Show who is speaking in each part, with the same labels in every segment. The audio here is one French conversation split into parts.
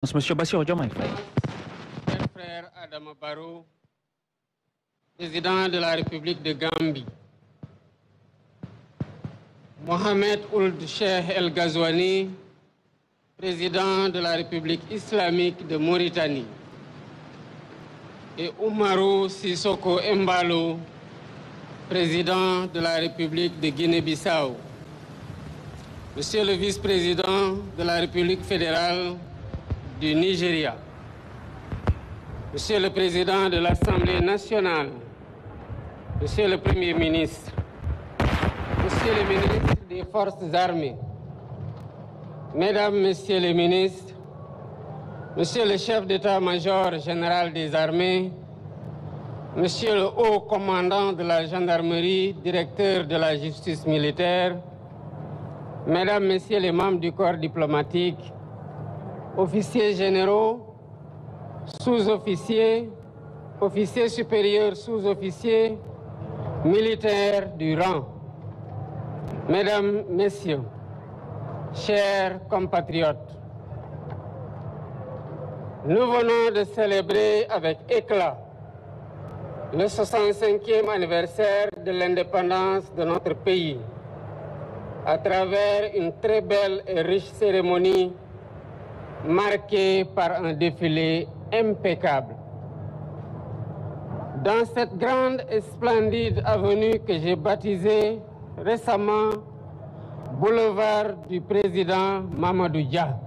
Speaker 1: Monsieur Bassirou Diomaye Faye.
Speaker 2: Cher frère Adama Barrow, président de la République de Gambie, Mohamed Ould Cheikh El Ghazouani, président de la République islamique de Mauritanie, et Oumarou Sissoko Embalo, président de la République de Guinée-Bissau, Monsieur le vice-président de la République fédérale du Nigeria, Monsieur le Président de l'Assemblée nationale, Monsieur le Premier ministre, Monsieur le ministre des Forces armées, Mesdames, Messieurs les ministres, Monsieur le chef d'état-major général des armées, Monsieur le haut commandant de la gendarmerie, directeur de la justice militaire, Mesdames, Messieurs les membres du corps diplomatique, officiers généraux, sous-officiers, officiers supérieurs, sous-officiers, militaires du rang. Mesdames, Messieurs, chers compatriotes, nous venons de célébrer avec éclat le 65e anniversaire de l'indépendance de notre pays à travers une très belle et riche cérémonie marquée par un défilé impeccable. Dans cette grande et splendide avenue que j'ai baptisée récemment boulevard du président Mamadou Dia.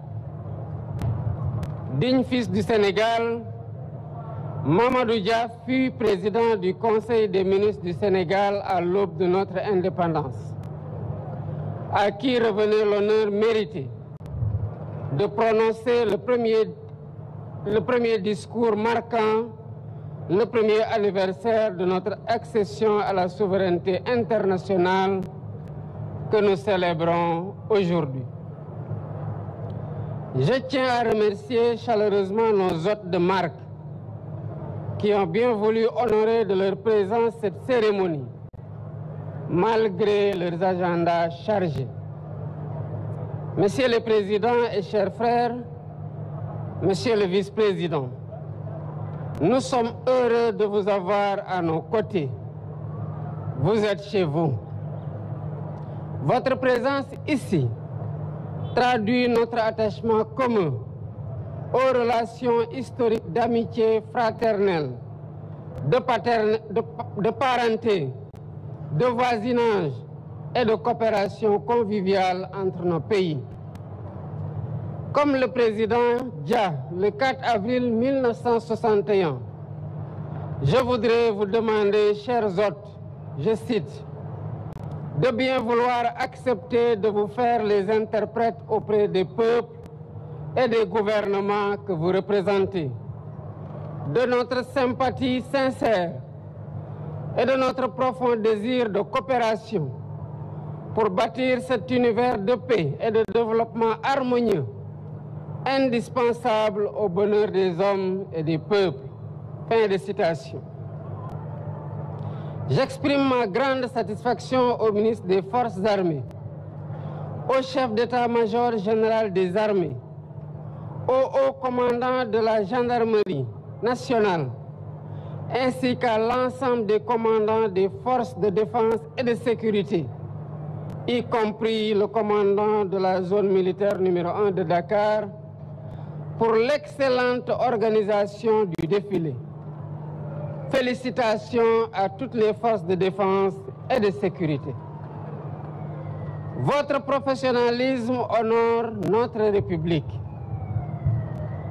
Speaker 2: Digne fils du Sénégal, Mamadou Dia fut président du Conseil des ministres du Sénégal à l'aube de notre indépendance, à qui revenait l'honneur mérité de prononcer le premier discours marquant le premier anniversaire de notre accession à la souveraineté internationale que nous célébrons aujourd'hui. Je tiens à remercier chaleureusement nos hôtes de marque qui ont bien voulu honorer de leur présence cette cérémonie, malgré leurs agendas chargés. Monsieur le Président et chers frères, Monsieur le Vice-président, nous sommes heureux de vous avoir à nos côtés. Vous êtes chez vous. Votre présence ici traduit notre attachement commun aux relations historiques d'amitié fraternelle, de parenté, de voisinage et de coopération conviviale entre nos pays. Comme le président Dia, le 4 avril 1961, je voudrais vous demander, chers hôtes, je cite, de bien vouloir accepter de vous faire les interprètes auprès des peuples et des gouvernements que vous représentez, de notre sympathie sincère et de notre profond désir de coopération pour bâtir cet univers de paix et de développement harmonieux, indispensable au bonheur des hommes et des peuples. Fin de citation. J'exprime ma grande satisfaction au ministre des Forces armées, au chef d'état-major général des armées, au haut commandant de la gendarmerie nationale, ainsi qu'à l'ensemble des commandants des forces de défense et de sécurité, y compris le commandant de la zone militaire numéro 1 de Dakar, pour l'excellente organisation du défilé. Félicitations à toutes les forces de défense et de sécurité. Votre professionnalisme honore notre République.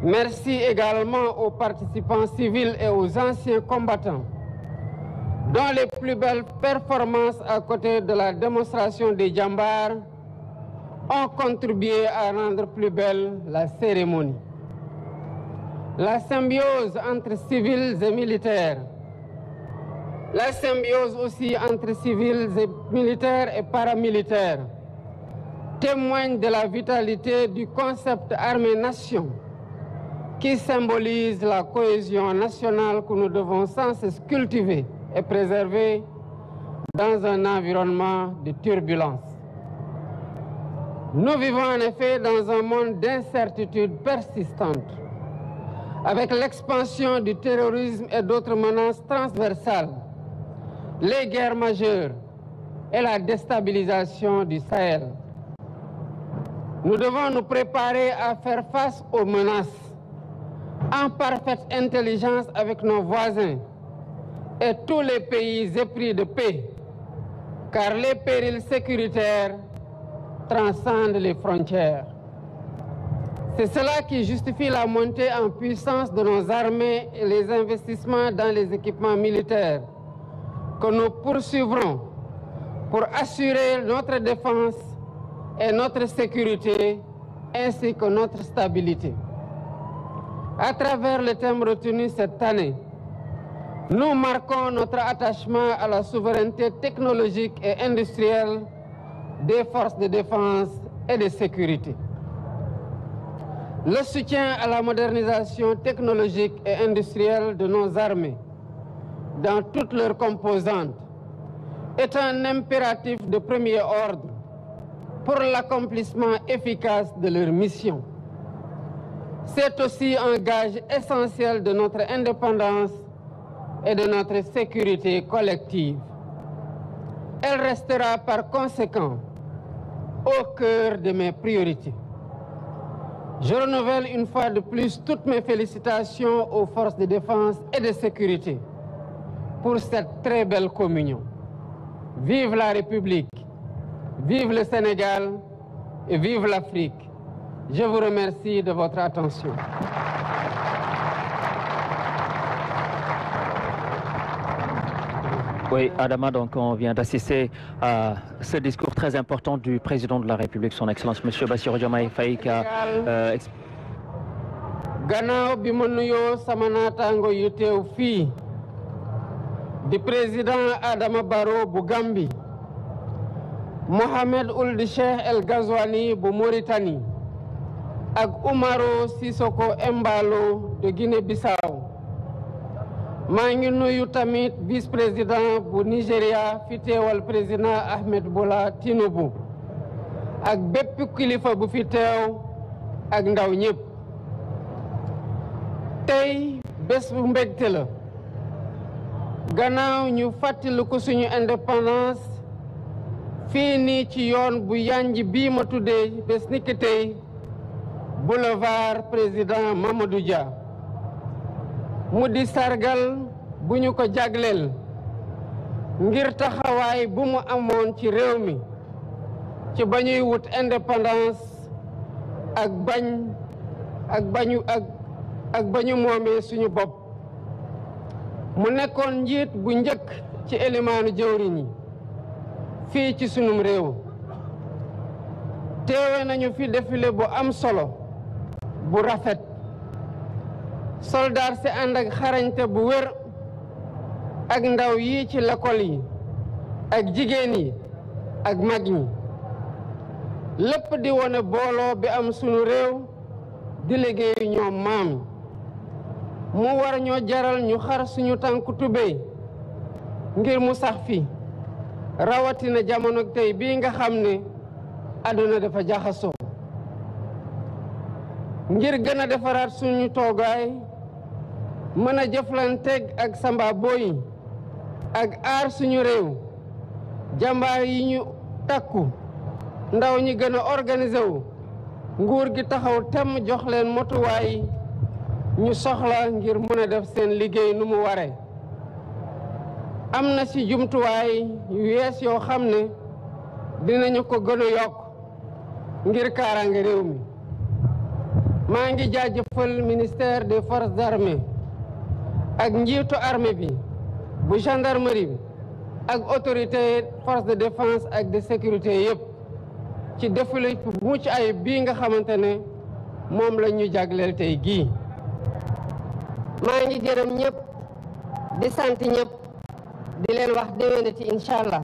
Speaker 2: Merci également aux participants civils et aux anciens combattants, dont les plus belles performances à côté de la démonstration des djambars ont contribué à rendre plus belle la cérémonie. La symbiose entre civils et militaires, la symbiose aussi entre civils et militaires et paramilitaires témoigne de la vitalité du concept armée-nation qui symbolise la cohésion nationale que nous devons sans cesse cultiver et préserver dans un environnement de turbulence. Nous vivons en effet dans un monde d'incertitude persistante, avec l'expansion du terrorisme et d'autres menaces transversales, les guerres majeures et la déstabilisation du Sahel. Nous devons nous préparer à faire face aux menaces en parfaite intelligence avec nos voisins et tous les pays épris de paix, car les périls sécuritaires transcendent les frontières. C'est cela qui justifie la montée en puissance de nos armées et les investissements dans les équipements militaires que nous poursuivrons pour assurer notre défense et notre sécurité ainsi que notre stabilité. À travers le thème retenu cette année, nous marquons notre attachement à la souveraineté technologique et industrielle des forces de défense et de sécurité. Le soutien à la modernisation technologique et industrielle de nos armées, dans toutes leurs composantes, est un impératif de premier ordre pour l'accomplissement efficace de leur mission. C'est aussi un gage essentiel de notre indépendance et de notre sécurité collective. Elle restera par conséquent au cœur de mes priorités. Je renouvelle une fois de plus toutes mes félicitations aux forces de défense et de sécurité pour cette très belle communion. Vive la République, vive le Sénégal et vive l'Afrique. Je vous remercie de votre attention.
Speaker 1: Oui, Adama, donc on vient d'assister à ce discours très important du président de la République, son Excellence M. Bassirou Diomaye Faye.
Speaker 2: Gannaaw bi ma nuyoo sama naataango yu teew fii di président Adama Barrow bu Gambie, Mohamed Ould Cheikh El Ghazouani bu Mauritanie ak Umaro Sissoko Embalo de Guinée-Bissau. maa ngi nuyu tamit vice-président bu Nigeria fi teewal président Ahmed Bola Tinubu ak bépp kilifa bu fi teew ak ndaw ñëpp. tey bés bu mbégte la gannaaw ñu fàttaliku suñu indépendance fii nii ci yoon bu yanj bii ma tuddee bés ni ki tey boulevard président Mamadou Dia mu di sargal bu ñu ko jagleel ngir taxawaay bu mu amoon ci réew mi ci ba ñuy wut indépendance ak bañu moomee suñu bopp. mu nekkoon njiit bu njëkk ci élimaanu jëwriñ yi fii ci sunum réew. teewe nañu fi défilé bu am solo bu rafet. soldaar si ànd ak xarañte bu wér ak ndaw yi ci l'école yi ak jigéen yi ak mag ñi lépp di wone booloo bi am sunu réew di liggéeyu ñoom maam. mu war ñoo jaral ñu xar suñu tànku tubéy ngir mu sax fi rawatina jamono tey bii nga xam ne àdduna dafa jaxasoo. ngir gën a defaraat suñu toogaay mën a jëflanteeg ak samba boy ak aar suñu réew jàmbaar yi ñu takku ndaw ñi gën a organisé wu nguur gi taxaw temm jox leen motuwaay ñu soxla ngir mën a def seen liggéey nu mu ware. am na ci jumtuwaay yu yees yoo xam ne dinañu ko gën a yokk ngir kaaraange réew mi. maa ngi jaajëfal ministère des forces armées ak njiitu armée bi bu gendarmerie bi ak autorité force de défense ak de sécurité yëpp ci défilé bu mucc ayib bii nga xamante ne moom la ñu jagleel tey gii. maa ngi gërëm ñëpp di sant ñëpp di leen wax déwénati incha allah.